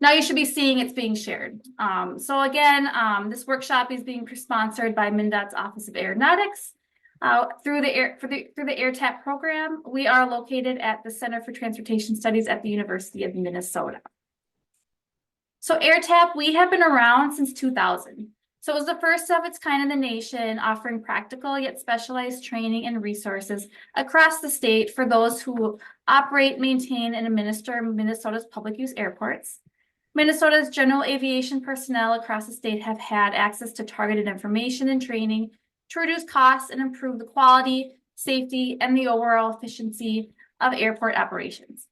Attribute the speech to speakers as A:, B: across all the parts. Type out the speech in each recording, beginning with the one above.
A: now you should be seeing it's being shared. So again, this workshop is being sponsored by MnDOT's Office of Aeronautics. Through the AirTAP program, we are located at the Center for Transportation Studies at the University of Minnesota. So AirTAP, we have been around since 2000. So it was the first of its kind in the nation, offering practical yet specialized training and resources across the state for those who operate, maintain, and administer Minnesota's public use airports. Minnesota's general aviation personnel across the state have had access to targeted information and training to reduce costs and improve the quality, safety, and the overall efficiency of airport operations.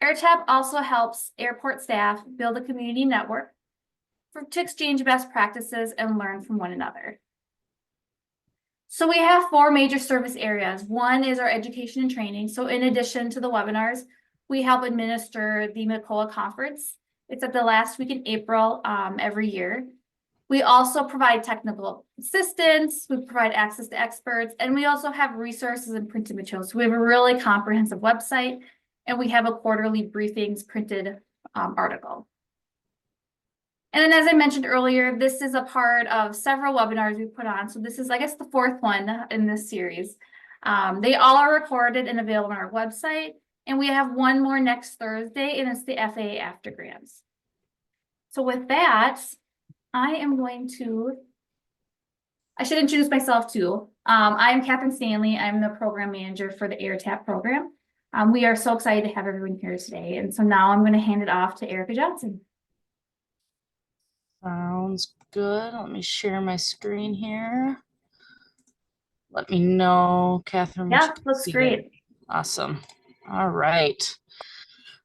A: AirTAP also helps airport staff build a community network to exchange best practices and learn from one another. So we have 4 major service areas. One is our education and training. So in addition to the webinars, we help administer the MCOA conference. It's at the last week in April every year. We also provide technical assistance, we provide access to experts, and we also have resources and printed materials. So we have a really comprehensive website, and we have a quarterly briefings printed article. And then, as I mentioned earlier, this is a part of several webinars we put on. So this is, I guess, the 4th one in this series. They all are recorded and available on our website. And we have one more next Thursday, and it's the FAA After Grants. So with that, I should introduce myself too. I'm Catherine Stanley. I'm the program manager for the AirTAP program. We are so excited to have everyone here today. And so now I'm going to hand it off to Erica Johnson.
B: Sounds good. Let me share my screen here. Let me know, Catherine.
A: Yeah, looks great.
B: Awesome. All right.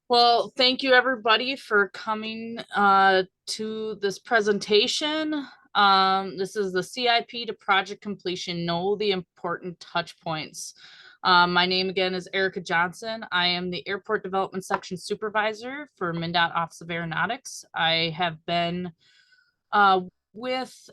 B: Well, thank you everybody for coming to this presentation. This is the CIP to project completion, know the important touch points. My name again is Erica Johnson. I am the Airport Development Section Supervisor for MnDOT Office of Aeronautics. I have been with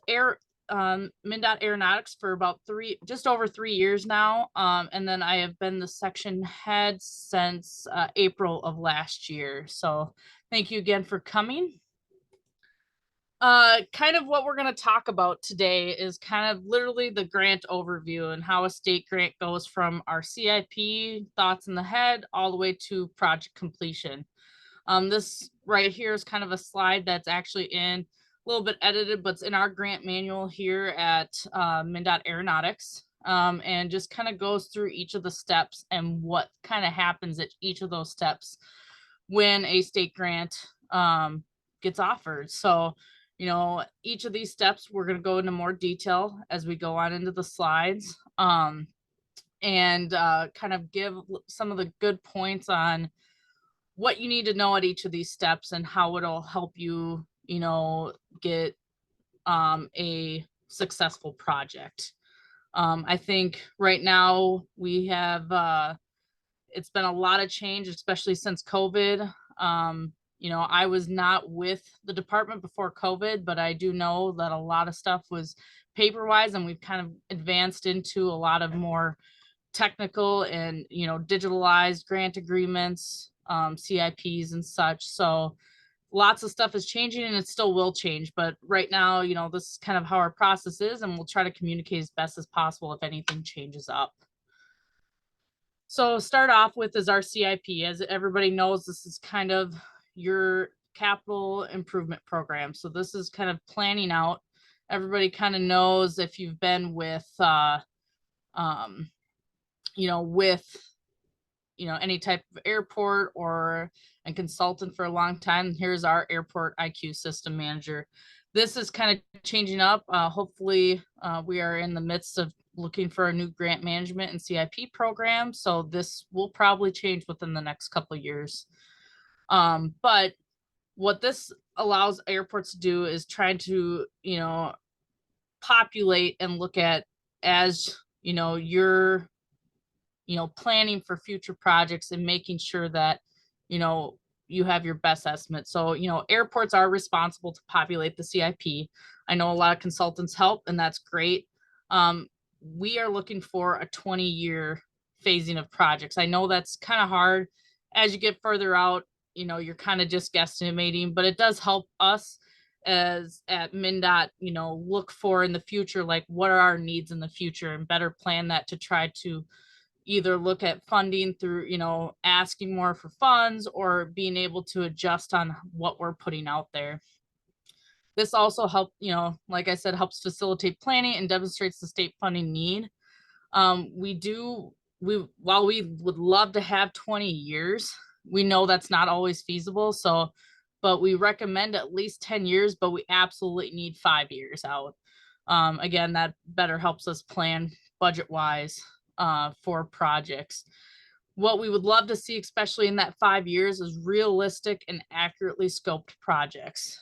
B: MnDOT Aeronautics for about just over 3 years now. And then I have been the section head since April of last year. So thank you again for coming. Kind of what we're going to talk about today is kind of literally the grant overview and how a state grant goes from our CIP, thoughts in the head, all the way to project completion. This right here is kind of a slide that's actually in a little bit edited, but it's in our grant manual here at MnDOT Aeronautics, and just kind of goes through each of the steps and what kind of happens at each of those steps when a state grant gets offered. So, you know, each of these steps, we're going to go into more detail as we go on into the slides, and kind of give some of the good points on what you need to know at each of these steps and how it'll help you, you know, get a successful project. I think right now we have, it's been a lot of change, especially since COVID. You know, I was not with the department before COVID, but I do know that a lot of stuff was paper-wise, and we've kind of advanced into a lot of more technical and, you know, digitalized grant agreements, CIPs and such. So lots of stuff is changing, and it still will change. But right now, you know, this is kind of how our process is, and we'll try to communicate as best as possible if anything changes up. So start off with is our CIP. As everybody knows, this is kind of your capital improvement program. So this is kind of planning out. Everybody kind of knows, if you've been with, you know, with, you know, any type of airport or a consultant for a long time, here's our airport IQ system manager. This is kind of changing up. Hopefully we are in the midst of looking for a new grant management and CIP program. So this will probably change within the next couple of years. But what this allows airports to do is try to, you know, populate and look at, as, you know, you're, you know, planning for future projects and making sure that, you know, you have your best estimate. So, you know, airports are responsible to populate the CIP. I know a lot of consultants help, and that's great. We are looking for a 20-year phasing of projects. I know that's kind of hard as you get further out. you know, you're kind of just guesstimating, but it does help us as at MnDOT, you know, look for in the future, like what are our needs in the future and better plan that to try to either look at funding through, you know, asking more for funds or being able to adjust on what we're putting out there. This also helps, you know, like I said, helps facilitate planning and demonstrates the state funding need. While we would love to have 20 years, we know that's not always feasible. So, but we recommend at least 10 years, but we absolutely need 5 years out. Again, that better helps us plan budget wise for projects. What we would love to see, especially in that 5 years, is realistic and accurately scoped projects.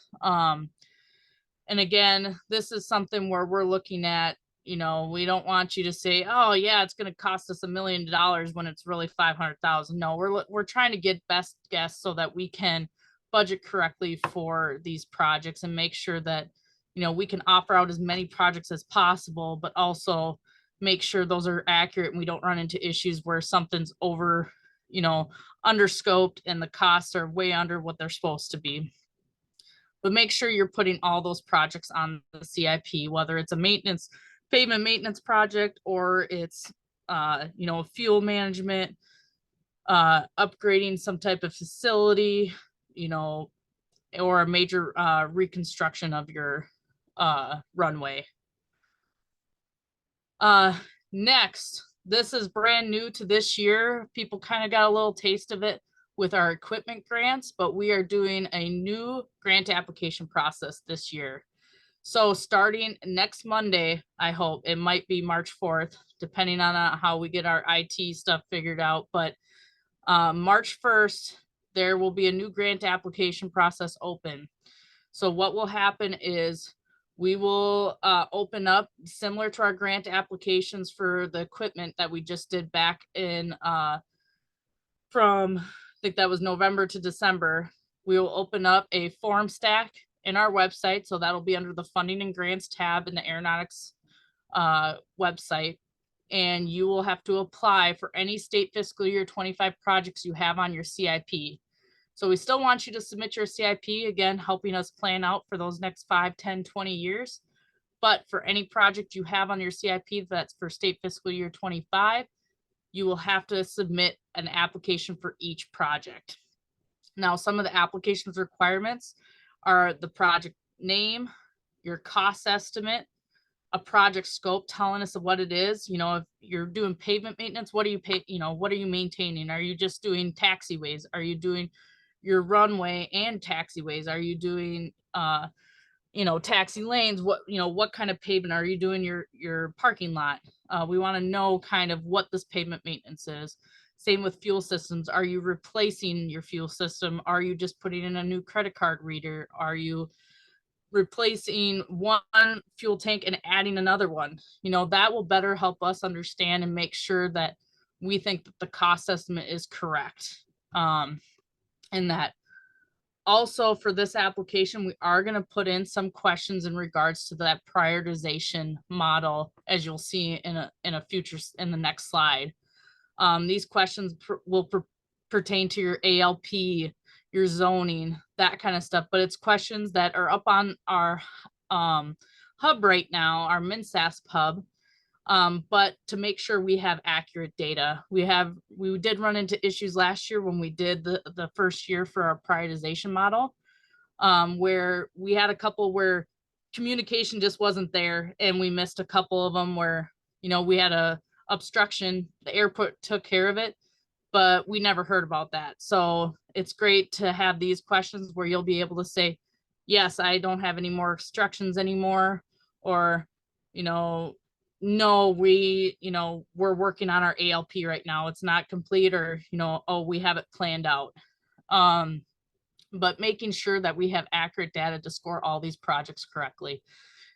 B: And again, this is something where we're looking at, you know, we don't want you to say, oh yeah, it's going to cost us $1 million when it's really 500,000. No, we're trying to get best guess so that we can budget correctly for these projects and make sure that, you know, we can offer out as many projects as possible, but also make sure those are accurate and we don't run into issues where something's over, you know, under scoped and the costs are way under what they're supposed to be. But make sure you're putting all those projects on the CIP, whether it's a pavement maintenance project, or it's, you know, fuel management, upgrading some type of facility, you know, or a major reconstruction of your runway. Next, this is brand new to this year. People kind of got a little taste of it with our equipment grants, but we are doing a new grant application process this year. So starting next Monday, I hope, it might be March 4th, depending on how we get our IT stuff figured out. But March 1st, there will be a new grant application process open. So what will happen is we will open up similar to our grant applications for the equipment that we just did back in from, I think that was November to December. We will open up a form stack in our website. So that'll be under the funding and grants tab in the aeronautics website. And you will have to apply for any state fiscal year 25 projects you have on your CIP. So we still want you to submit your CIP, again, helping us plan out for those next 5, 10, 20 years. But for any project you have on your CIP that's for state fiscal year 25, you will have to submit an application for each project. Now, some of the applications requirements are the project name, your cost estimate, a project scope telling us what it is. You know, if you're doing pavement maintenance, what are you maintaining? Are you just doing taxiways? Are you doing your runway and taxiways? Are you doing you know, taxi lanes? What kind of pavement are you doing your parking lot? We want to know kind of what this pavement maintenance is. Same with fuel systems. Are you replacing your fuel system? Are you just putting in a new credit card reader? Are you replacing one fuel tank and adding another one? You know, that will better help us understand and make sure that we think that the cost estimate is correct. And that also for this application, we are going to put in some questions in regards to that prioritization model, as you'll see in the next slide. These questions will pertain to your ALP, your zoning, that kind of stuff, but it's questions that are up on our hub right now, our MnSASP hub. But to make sure we have accurate data, we did run into issues last year when we did the first year for our prioritization model, where we had a couple where communication just wasn't there, and we missed a couple of them where, you know, we had a obstruction, the airport took care of it, but we never heard about that. So it's great to have these questions where you'll be able to say, yes, I don't have any more obstructions anymore, or, you know, no, we're working on our ALP right now, it's not complete, or, you know, oh, we have it planned out. But making sure that we have accurate data to score all these projects correctly.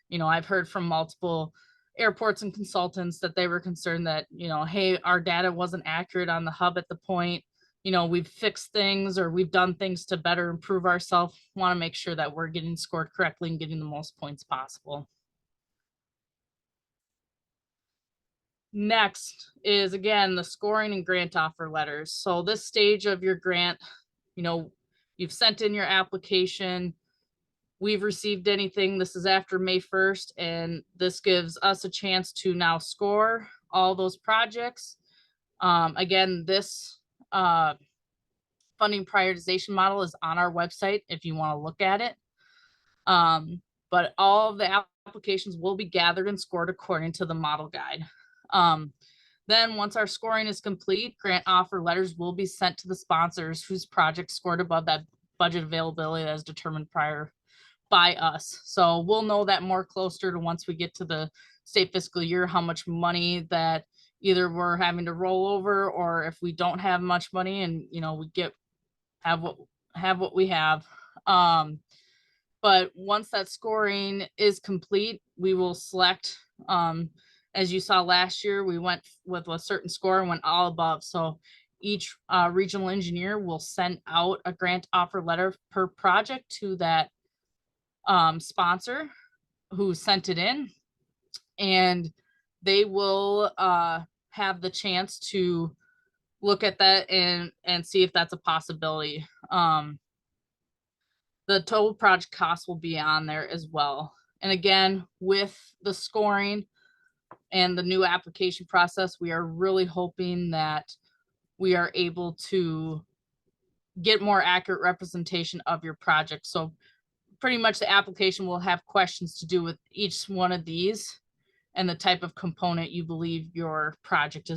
B: You know, I've heard from multiple airports and consultants that they were concerned that, you know, hey, our data wasn't accurate on the hub at the point, you know, we've fixed things or we've done things to better improve ourselves. Want to make sure that we're getting scored correctly and getting the most points possible. Next is, again, the scoring and grant offer letters. So this stage of your grant, you know, you've sent in your application, we've received anything. This is after May 1st, and this gives us a chance to now score all those projects. Again, this funding prioritization model is on our website if you want to look at it. But all of the applications will be gathered and scored according to the model guide. Then once our scoring is complete, grant offer letters will be sent to the sponsors whose project scored above that budget availability as determined prior by us. So we'll know that more closer to once we get to the state fiscal year, how much money that either we're having to roll over, or if we don't have much money and, you know, we have what we have. But once that scoring is complete, we will select, as you saw last year, we went with a certain score and went all above. So each regional engineer will send out a grant offer letter per project to that sponsor who sent it in, and they will have the chance to look at that and see if that's a possibility. The total project cost will be on there as well. And again, with the scoring and the new application process, we are really hoping that we are able to get more accurate representation of your project. So pretty much the application will have questions to do with each one of these and the type of component you believe your project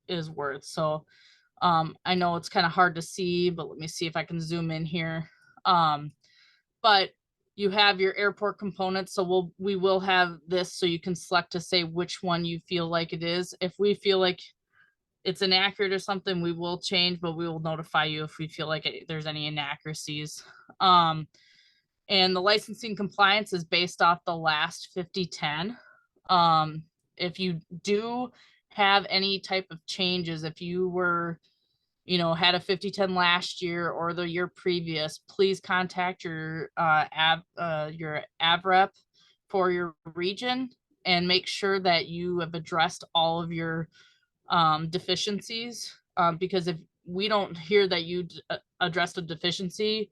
B: is worth. So I know it's kind of hard to see, but let me see if I can zoom in here. But you have your airport components, so we will have this so you can select to say which one you feel like it is. If we feel like it's inaccurate or something, we will change, but we will notify you if we feel like there's any inaccuracies. And the licensing compliance is based off the last 50-10. If you do have any type of changes, if you were, you know, had a 50-10 last year or the year previous, please contact your AV rep for your region and make sure that you have addressed all of your deficiencies. Because if we don't hear that you addressed a deficiency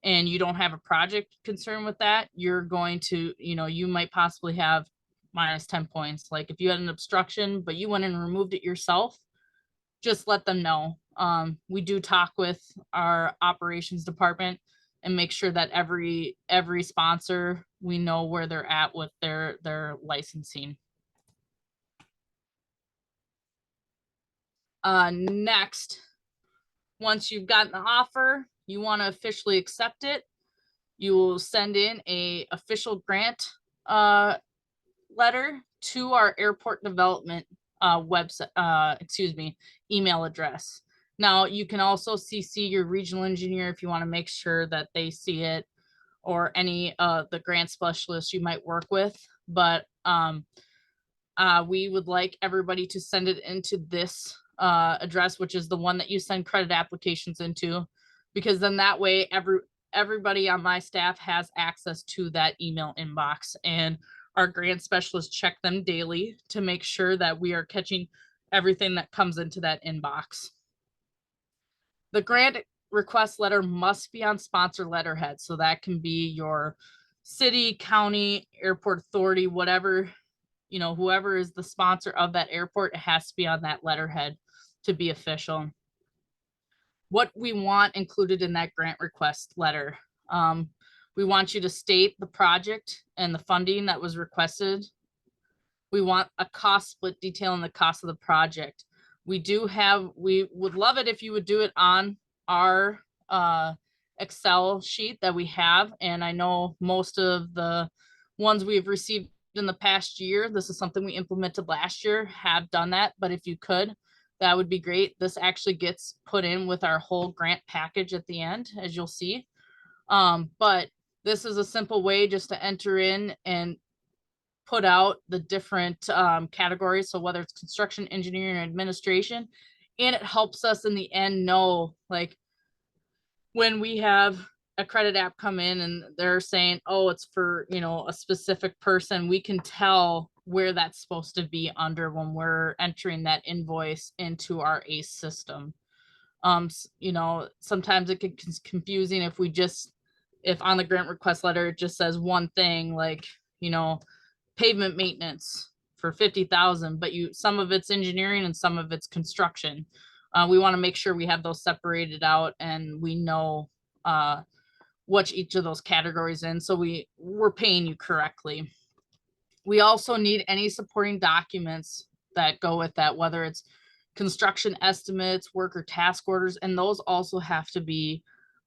B: and you don't have a project concern with that, you're going to, you know, you might possibly have minus 10 points. Like if you had an obstruction, but you went and removed it yourself, just let them know. We do talk with our operations department and make sure that every sponsor, we know where they're at with their licensing. Next, once you've gotten the offer, you want to officially accept it, you will send in a official grant letter to our airport development website, email address. Now you can also CC your regional engineer if you want to make sure that they see it, or any the grant specialists you might work with. But we would like everybody to send it into this address, which is the one that you send credit applications into, because then that way everybody on my staff has access to that email inbox, and our grant specialists check them daily to make sure that we are catching everything that comes into that inbox. The grant request letter must be on sponsor letterhead. So that can be your city, county, airport authority, whatever, you know, whoever is the sponsor of that airport, it has to be on that letterhead to be official. What we want included in that grant request letter. We want you to state the project and the funding that was requested. We want a cost split detailing the cost of the project. We would love it if you would do it on our Excel sheet that we have. And I know most of the ones we've received in the past year, this is something we implemented last year, have done that. But if you could, that would be great. This actually gets put in with our whole grant package at the end, as you'll see. But this is a simple way just to enter in and put out the different categories. So whether it's construction, engineering, or administration, and it helps us in the end know, like when we have a credit app come in and they're saying, oh, it's for, you know, a specific person, we can tell where that's supposed to be under when we're entering that invoice into our ACE system. You know, sometimes it can confusing if on the grant request letter, it just says one thing, like, you know, pavement maintenance for 50,000, but some of it's engineering and some of it's construction. We want to make sure we have those separated out and we know what each of those categories in, so we're paying you correctly. We also need any supporting documents that go with that, whether it's construction estimates, work or task orders, and those also have to be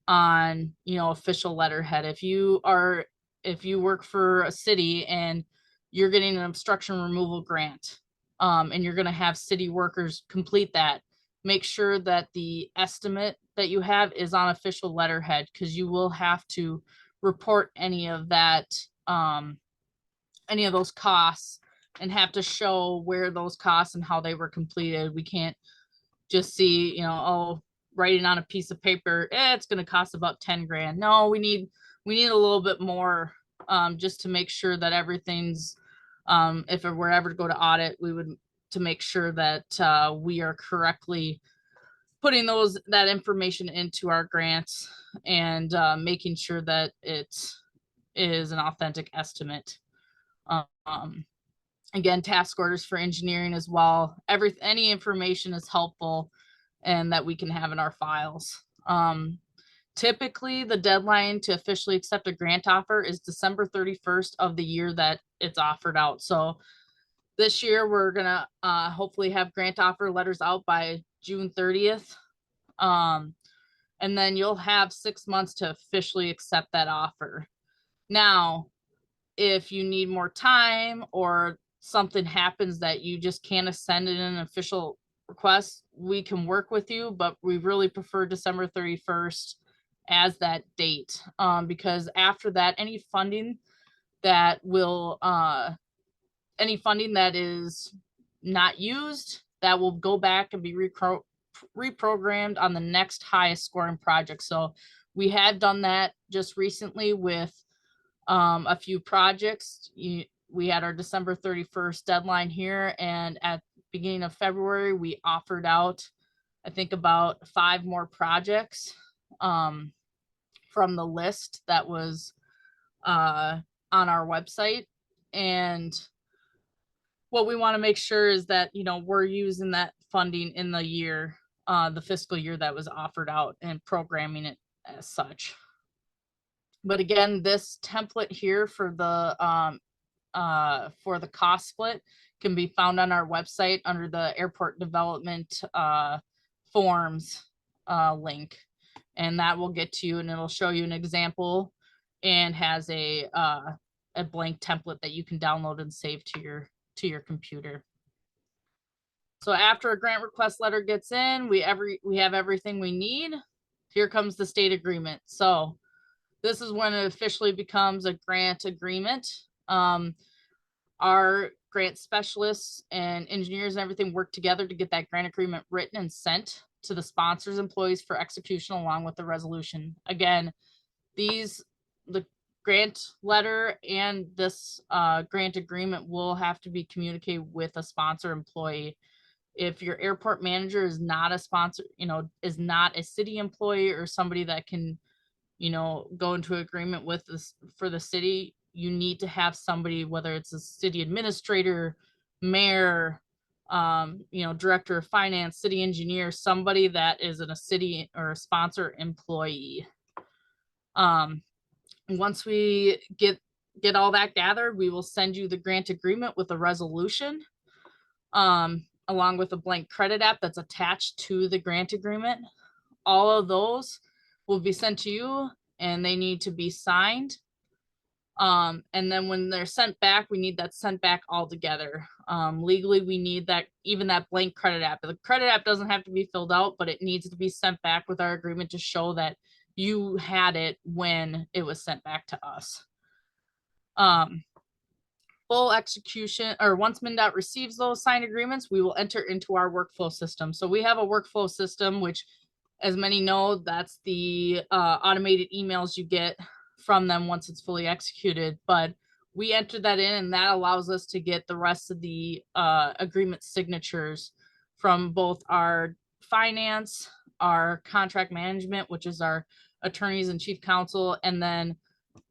B: on, you know, official letterhead. If you work for a city and you're getting an obstruction removal grant, and you're going to have city workers complete that, make sure that the estimate that you have is on official letterhead, because you will have to report any of that, any of those costs, and have to show where those costs and how they were completed. We can't just see, you know, oh, writing on a piece of paper, it's going to cost about 10 grand. No, we need a little bit more, just to make sure that everything's, if it were ever to go to audit, we would to make sure that we are correctly putting that information into our grants, and making sure that it is an authentic estimate. Again, task orders for engineering as well. Any information is helpful and that we can have in our files. Typically, the deadline to officially accept a grant offer is December 31st of the year that it's offered out. So this year, we're gonna hopefully have grant offer letters out by June 30th. And then you'll have 6 months to officially accept that offer. Now, if you need more time or something happens that you just can't send in an official request, we can work with you, but we really prefer December 31st as that date, because after that, any funding that is not used, that will go back and be reprogrammed on the next highest scoring project. So we had done that just recently with a few projects. We had our December 31st deadline here, and at beginning of February, we offered out, I think, about 5 more projects from the list that was on our website. And what we want to make sure is that, you know, we're using that funding in the year, the fiscal year that was offered out, and programming it as such. But again, this template here for the cost split can be found on our website under the airport development forms link, and that will get to you, and it'll show you an example and has a blank template that you can download and save to your computer. So after a grant request letter gets in, we have everything we need. Here comes the state agreement. So this is when it officially becomes a grant agreement. Our grant specialists and engineers and everything work together to get that grant agreement written and sent to the sponsor's employees for execution along with the resolution. Again, the grant letter and this grant agreement will have to be communicated with a sponsor employee. If your airport manager is not a sponsor, you know, is not a city employee or somebody that can, you know, go into agreement with this for the city, you need to have somebody, whether it's a city administrator, mayor, you know, director of finance, city engineer, somebody that is in a city or a sponsor employee. Once we get all that gathered, we will send you the grant agreement with a resolution, along with a blank credit app that's attached to the grant agreement. All of those will be sent to you, and they need to be signed. And then when they're sent back, we need that sent back all together. Legally, we need that, even that blank credit app. The credit app doesn't have to be filled out, but it needs to be sent back with our agreement to show that you had it when it was sent back to us. Full execution, or once MnDOT receives those signed agreements, we will enter into our workflow system. So we have a workflow system, which, as many know, that's the automated emails you get from them once it's fully executed. But we enter that in, and that allows us to get the rest of the agreement signatures from both our finance our contract management, which is our attorneys and chief counsel, and then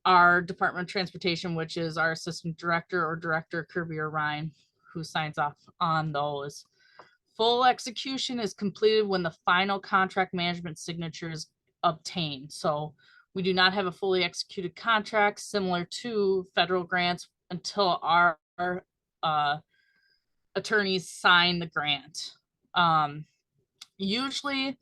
B: our Department of Transportation, which is our assistant director or director, Kirby or Ryan, who signs off on those. Full execution is completed when the final contract management signature is obtained. So we do not have a fully executed contract similar to federal grants until our attorneys sign the grant. Usually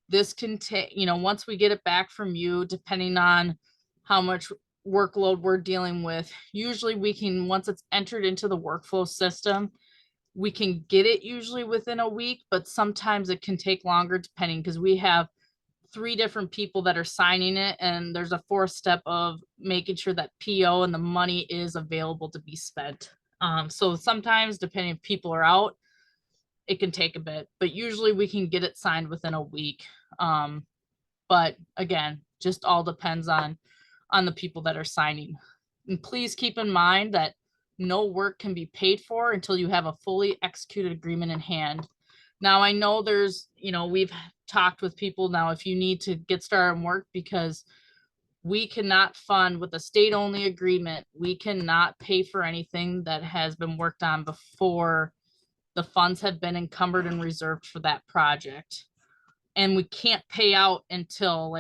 B: this can take, once we get it back from you, depending on how much workload we're dealing with, usually we can, once it's entered into the workflow system, we can get it usually within a week, but sometimes it can take longer depending, because we have 3 different people that are signing it, and there's a 4th step of making sure that PO and the money is available to be spent. So sometimes, depending if people are out, it can take a bit, but usually we can get it signed within a week. But again, just all depends on the people that are signing. And please keep in mind that no work can be paid for until you have a fully executed agreement in hand. Now, I know there's, we've talked with people now, if you need to get started on work, because we cannot fund with a state-only agreement, we cannot pay for anything that has been worked on before the funds have been encumbered and reserved for that project. And we can't pay out until,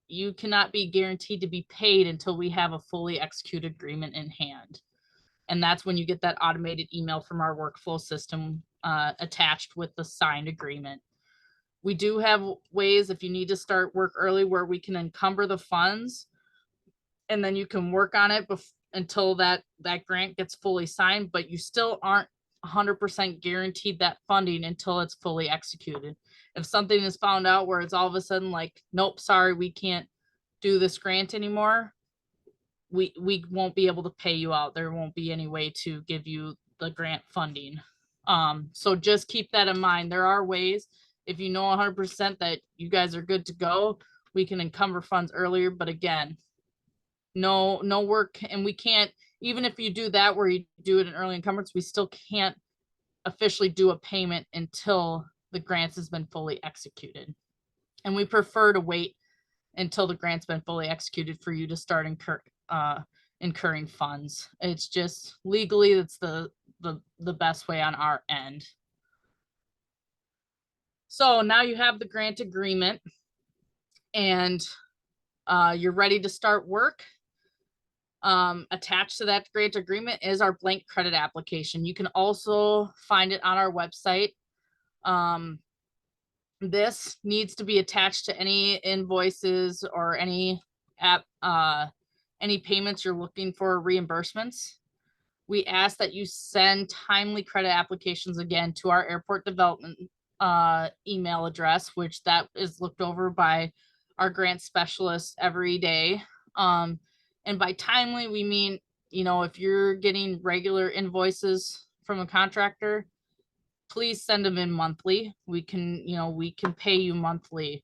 B: you cannot be guaranteed to be paid until we have a fully executed agreement in hand. And that's when you get that automated email from our workflow system attached with the signed agreement. We do have ways, if you need to start work early, where we can encumber the funds, and then you can work on it until that grant gets fully signed, but you still aren't 100% guaranteed that funding until it's fully executed. If something is found out where it's all of a sudden like, nope, sorry, we can't do this grant anymore, we won't be able to pay you out. There won't be any way to give you the grant funding. So just keep that in mind. There are ways, if you know 100% that you guys are good to go, we can encumber funds earlier. But again, no work, and we can't, even if you do that where you do it in early encumbrance, we still can't officially do a payment until the grants has been fully executed. And we prefer to wait until the grant's been fully executed for you to start incurring funds. It's just legally, it's the best way on our end. So now you have the grant agreement and you're ready to start work. Attached to that grant agreement is our blank credit application. You can also find it on our website. This needs to be attached to any invoices or any payments you're looking for reimbursements. We ask that you send timely credit applications again to our airport development email address, which that is looked over by our grant specialist every day. And by timely, we mean, if you're getting regular invoices from a contractor, please send them in monthly. We can pay you monthly.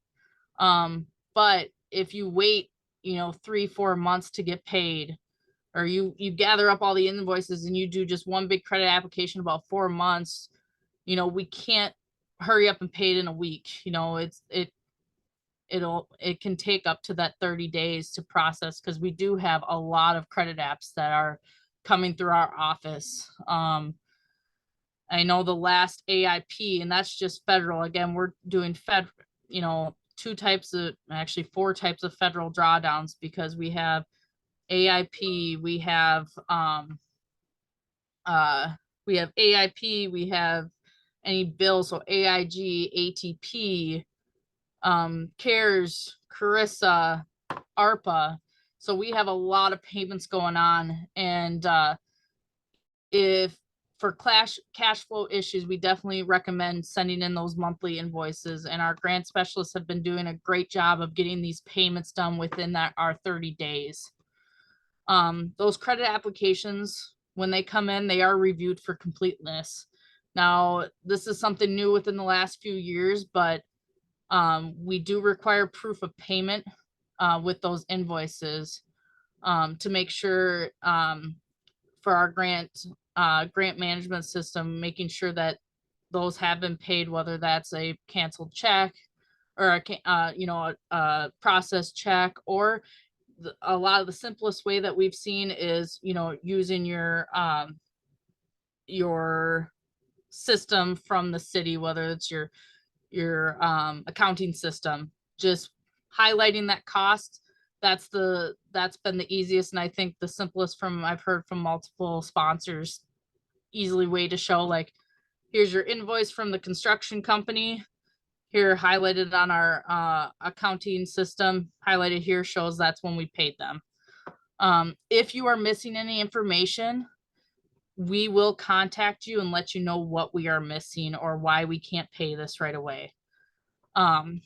B: But if you wait, 3-4 months to get paid, or you gather up all the invoices and you do just one big credit application about 4 months, we can't hurry up and pay it in a week. It can take up to that 30 days to process, because we do have a lot of credit apps that are coming through our office. I know the last AIP, and that's just federal. Again, we're doing 4 types of federal drawdowns, because we have AIP, we have AIP, we have any bills, so AIG, ATP, CARES, Carissa, ARPA. So we have a lot of payments going on, and if for cash flow issues, we definitely recommend sending in those monthly invoices, and our grant specialists have been doing a great job of getting these payments done within our 30 days. Those credit applications, when they come in, they are reviewed for completeness. Now, this is something new within the last few years, but we do require proof of payment with those invoices to make sure for our grant management system, making sure that those have been paid, whether that's a canceled check, or a process check, or a lot of the simplest way that we've seen is, using your system from the city, whether it's your accounting system, just highlighting that cost. That's been the easiest, and I think the simplest I've heard from multiple sponsors, easily way to show, like, here's your invoice from the construction company, here highlighted on our accounting system, highlighted here shows that's when we paid them. If you are missing any information, we will contact you and let you know what we are missing or why we can't pay this right away. And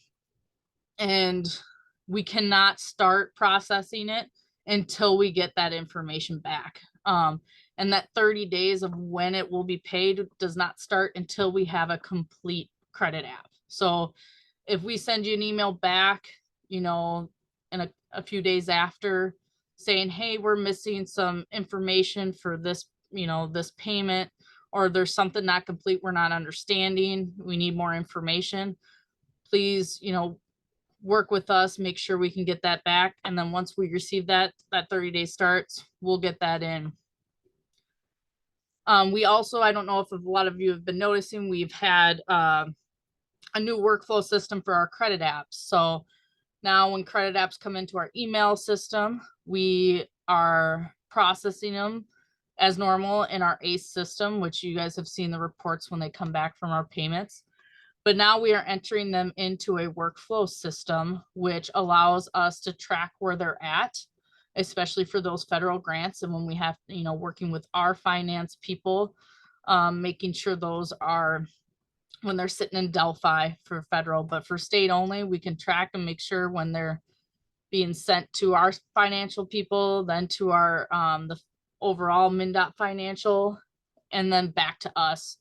B: we cannot start processing it until we get that information back. And that 30 days of when it will be paid does not start until we have a complete credit app. So if we send you an email back, in a few days after, saying, hey, we're missing some information for this, this payment, or there's something not complete, we're not understanding, we need more information, please, work with us, make sure we can get that back. And then once we receive that 30 days starts, we'll get that in. We also, I don't know if a lot of you have been noticing, we've had a new workflow system for our credit apps. So now when credit apps come into our email system, we are processing them as normal in our ACE system, which you guys have seen the reports when they come back from our payments. But now we are entering them into a workflow system, which allows us to track where they're at, especially for those federal grants. And when we have, working with our finance people, making sure those are, when they're sitting in Delphi for federal, but for state only, we can track and make sure when they're being sent to our financial people, then to our, the overall MnDOT financial, and then back to us.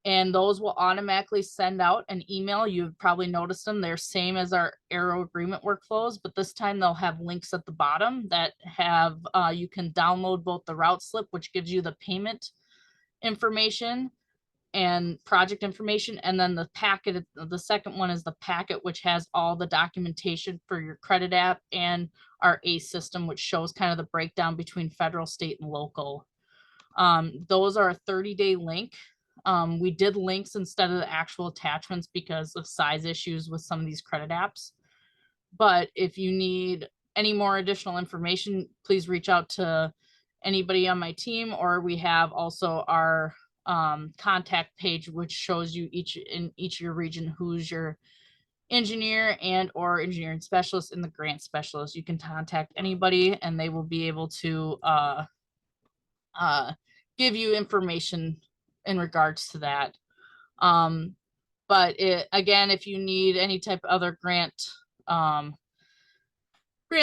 B: And those will automatically send out an email. You've probably noticed them. They're same as our Aero agreement workflows, but this time they'll have links at the bottom that have, you can download both the route slip, which gives you the payment information and project information. And then the packet, the second one is the packet, which has all the documentation for your credit app and our ACE system, which shows kind of the breakdown between federal, state, and local. Those are a 30-day link. We did links instead of the actual attachments because of size issues with some of these credit apps. But if you need any more additional information, please reach out to anybody on my team, or we have also our contact page, which shows you in each of your region who's your engineer and or engineering specialist and the grant specialist. You can contact anybody and they will be able to give you information in regards to that. But again, if you need any type of other grant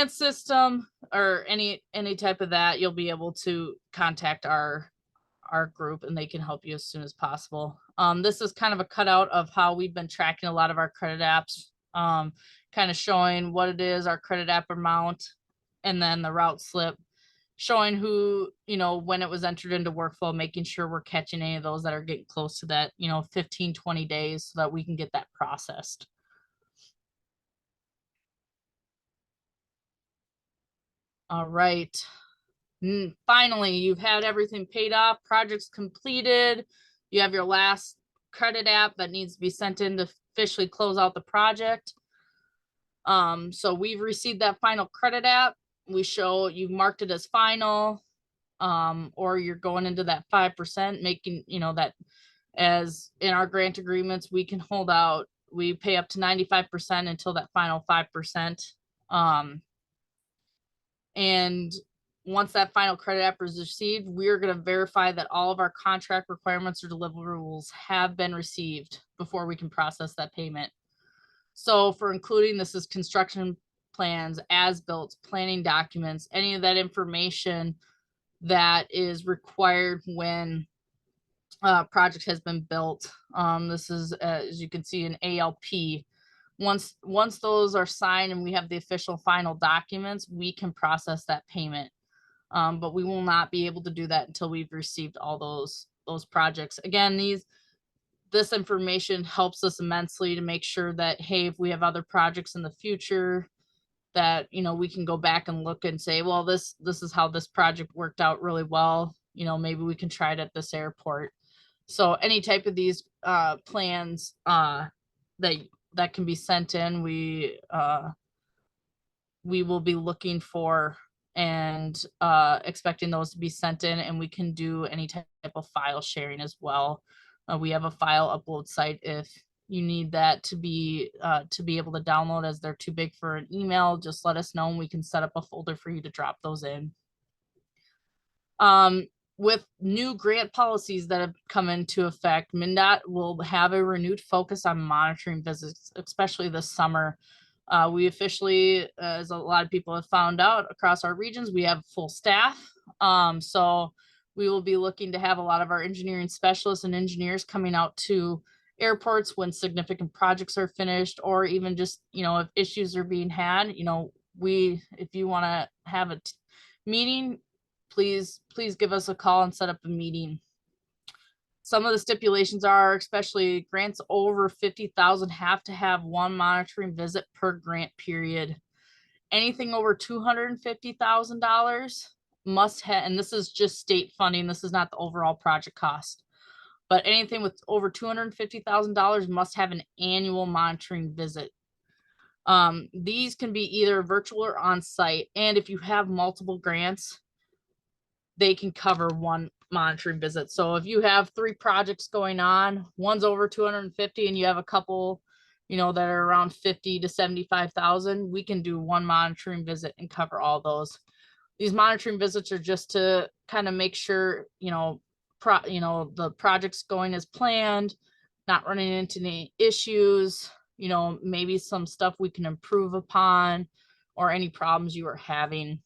B: system or any type of that, you'll be able to contact our group and they can help you as soon as possible. This is kind of a cutout of how we've been tracking a lot of our credit apps, kind of showing what it is, our credit app amount, and then the route slip, showing who, when it was entered into workflow, making sure we're catching any of those that are getting close to that, 15, 20 days so that we can get that processed. All right. Finally, you've had everything paid off, projects completed. You have your last credit app that needs to be sent in to officially close out the project. So we've received that final credit app. We show you've marked it as final, or you're going into that 5%, making, that as in our grant agreements, we can hold out, we pay up to 95% until that final 5%. And once that final credit app is received, we're going to verify that all of our contract requirements or deliverables have been received before we can process that payment. So for including, this is construction plans, as-built, planning documents, any of that information that is required when project has been built. This is, as you can see, an ALP. Once those are signed and we have the official final documents, we can process that payment. But we will not be able to do that until we've received all those projects. Again, this information helps us immensely to make sure that, hey, if we have other projects in the future, that, you know, we can go back and look and say, well, this is how this project worked out really well. You know, maybe we can try it at this airport. So any type of these plans that can be sent in, we will be looking for and expecting those to be sent in, and we can do any type of file sharing as well. We have a file upload site if you need that to be able to download, as they're too big for an email. Just let us know and we can set up a folder for you to drop those in. With new grant policies that have come into effect, MnDOT will have a renewed focus on monitoring visits, especially this summer. We officially, as a lot of people have found out across our regions, we have full staff. So we will be looking to have a lot of our engineering specialists and engineers coming out to airports when significant projects are finished, or even just, you know, if issues are being had, you know, if you want to have a meeting, please give us a call and set up a meeting. Some of the stipulations are, especially grants over 50,000 have to have one monitoring visit per grant period. Anything over $250,000 must have, and this is just state funding, this is not the overall project cost, but anything with over $250,000 must have an annual monitoring visit. These can be either virtual or on site, and if you have multiple grants, they can cover one monitoring visit. So if you have 3 projects going on, one's over 250 and you have a couple, you know, that are around 50 to 75,000, we can do one monitoring visit and cover all those. These monitoring visits are just to kind of make sure, you know, the project's going as planned, not running into any issues, you know, maybe some stuff we can improve upon, or any problems you are having.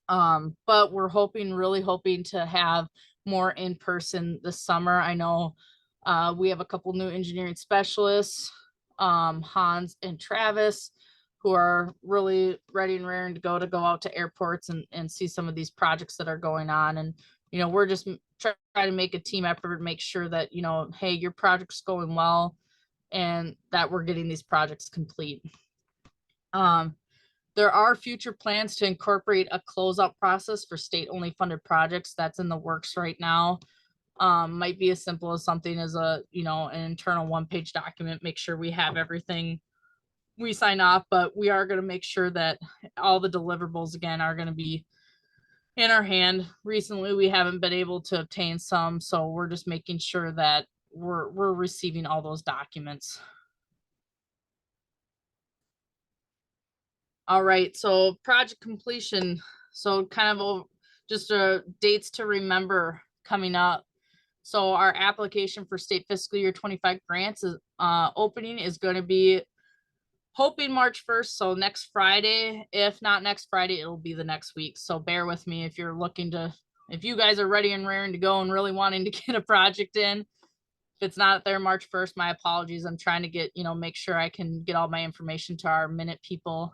B: But we're really hoping to have more in person this summer. I know we have a couple new engineering specialists, Hans and Travis, who are really ready and raring to go out to airports and see some of these projects that are going on. And, you know, we're just trying to make a team effort, make sure that, you know, hey, your project's going well and that we're getting these projects complete. There are future plans to incorporate a closeout process for state-only funded projects. That's in the works right now. Might be as simple as something as an internal one-page document, make sure we have everything we sign off, but we are going to make sure that all the deliverables, again, are going to be in our hand. Recently, we haven't been able to obtain some, so we're just making sure that we're receiving all those documents. All right, so project completion. So kind of just dates to remember coming up. So our application for state fiscal year 25 grants is opening is going to be hoping March 1st. So next Friday, if not next Friday, it'll be the next week. So bear with me if you're looking to, if you guys are ready and raring to go and really wanting to get a project in. If it's not there March 1st, my apologies. I'm trying to get, make sure I can get all my information to our minute people.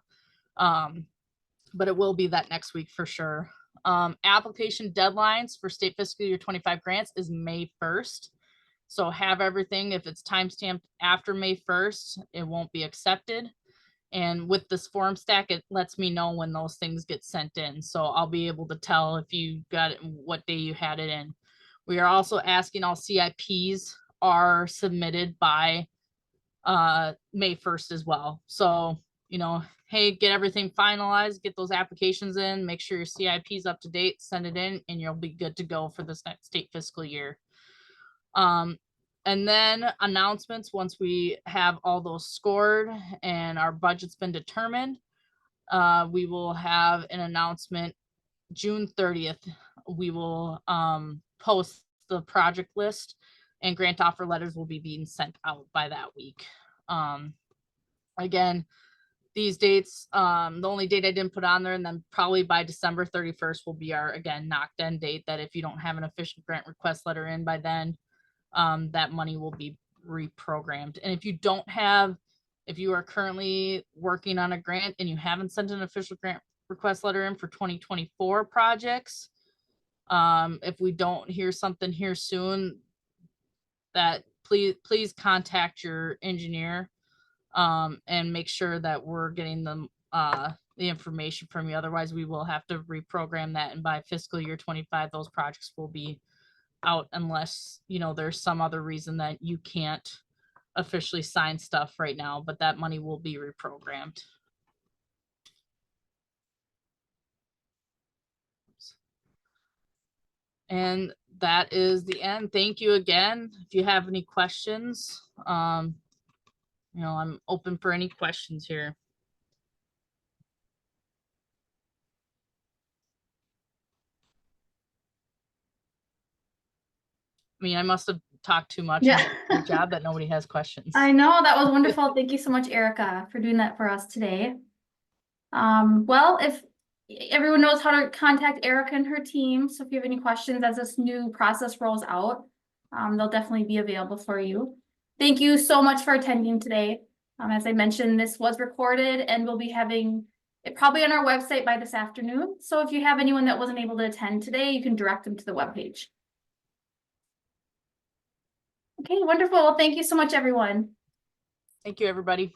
B: But it will be that next week for sure. Application deadlines for state fiscal year 25 grants is May 1st. So have everything. If it's timestamped after May 1st, it won't be accepted. And with this form stack, it lets me know when those things get sent in. So I'll be able to tell if you got it, what day you had it in. We are also asking all CIPs are submitted by May 1st as well. So, hey, get everything finalized, get those applications in, make sure your CIP is up to date, send it in, and you'll be good to go for this next state fiscal year. And then announcements, once we have all those scored and our budget's been determined, we will have an announcement June 30th. We will post the project list, and grant offer letters will be being sent out by that week. Again, these dates, the only date I didn't put on there, and then probably by December 31st will be our, again, knocked in date, that if you don't have an official grant request letter in by then, that money will be reprogrammed. And if you are currently working on a grant and you haven't sent an official grant request letter in for 2024 projects, if we don't hear something here soon, that please contact your engineer and make sure that we're getting them the information from you. Otherwise, we will have to reprogram that, and by fiscal year 25, those projects will be out unless, you know, there's some other reason that you can't officially sign stuff right now, but that money will be reprogrammed. And that is the end. Thank you again. If you have any questions, you know, I'm open for any questions here. I mean, I must have talked too much.
A: Yeah.
B: Good job that nobody has questions.
A: I know, that was wonderful. Thank you so much, Erica, for doing that for us today. Well, if everyone knows how to contact Erica and her team, so if you have any questions as this new process rolls out, they'll definitely be available for you. Thank you so much for attending today. As I mentioned, this was recorded and we'll be having it probably on our website by this afternoon. So if you have anyone that wasn't able to attend today, you can direct them to the webpage. Okay, wonderful. Well, thank you so much, everyone.
B: Thank you, everybody.